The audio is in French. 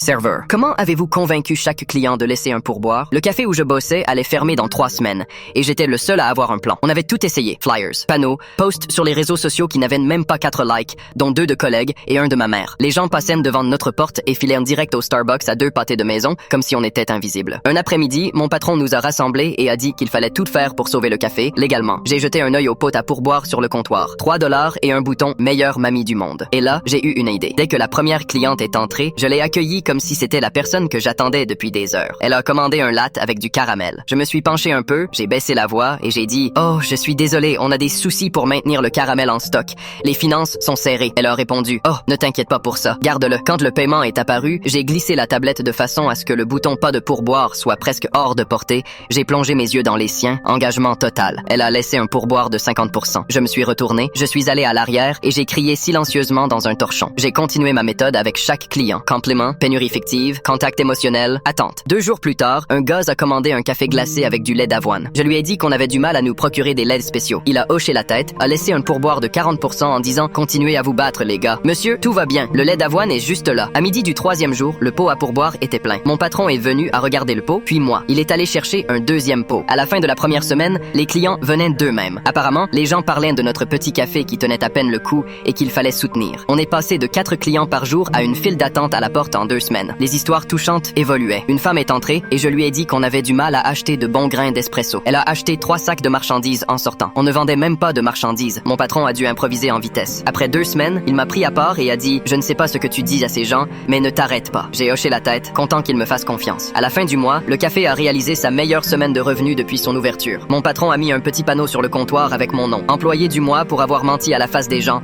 Serveur, comment avez-vous convaincu chaque client de laisser un pourboire? Le café où je bossais allait fermer dans 3 semaines et j'étais le seul à avoir un plan. On avait tout essayé. Flyers, panneaux, posts sur les réseaux sociaux qui n'avaient même pas 4 likes, dont 2 de collègues et 1 de ma mère. Les gens passaient devant notre porte et filaient en direct au Starbucks à 2 pâtés de maison, comme si on était invisible. Un après-midi, mon patron nous a rassemblés et a dit qu'il fallait tout faire pour sauver le café, légalement. J'ai jeté un œil aux potes à pourboire sur le comptoir. 3 $ et un bouton « Meilleure mamie du monde ». Et là, j'ai eu une idée. Dès que la première cliente est entrée, je l'ai accueillie comme si c'était la personne que j'attendais depuis des heures. Elle a commandé un latte avec du caramel. Je me suis penché un peu, j'ai baissé la voix et j'ai dit « Oh, je suis désolé, on a des soucis pour maintenir le caramel en stock. Les finances sont serrées. » Elle a répondu « Oh, ne t'inquiète pas pour ça. Garde-le. » Quand le paiement est apparu, j'ai glissé la tablette de façon à ce que le bouton « Pas de pourboire » soit presque hors de portée. J'ai plongé mes yeux dans les siens. Engagement total. Elle a laissé un pourboire de 50%. Je me suis retourné, je suis allé à l'arrière et j'ai crié silencieusement dans un torchon. J'ai continué ma méthode avec chaque client. Complément, pénurie fictive, contact émotionnel, attente. 2 jours plus tard, un gars a commandé un café glacé avec du lait d'avoine. Je lui ai dit qu'on avait du mal à nous procurer des laits spéciaux. Il a hoché la tête, a laissé un pourboire de 40% en disant « Continuez à vous battre, les gars. Monsieur, tout va bien. Le lait d'avoine est juste là. » À midi du 3e jour, le pot à pourboire était plein. Mon patron est venu à regarder le pot, puis moi. Il est allé chercher un 2e pot. À la fin de la première semaine, les clients venaient d'eux-mêmes. Apparemment, les gens parlaient de notre petit café qui tenait à peine le coup et qu'il fallait soutenir. On est passé de 4 clients par jour à une file d'attente à la porte en 2 semaines. Les histoires touchantes évoluaient. Une femme est entrée et je lui ai dit qu'on avait du mal à acheter de bons grains d'espresso. Elle a acheté 3 sacs de marchandises en sortant. On ne vendait même pas de marchandises. Mon patron a dû improviser en vitesse. Après 2 semaines, il m'a pris à part et a dit « Je ne sais pas ce que tu dis à ces gens, mais ne t'arrête pas. » J'ai hoché la tête, content qu'il me fasse confiance. À la fin du mois, le café a réalisé sa meilleure semaine de revenus depuis son ouverture. Mon patron a mis un petit panneau sur le comptoir avec mon nom. Employé du mois pour avoir menti à la face des gens.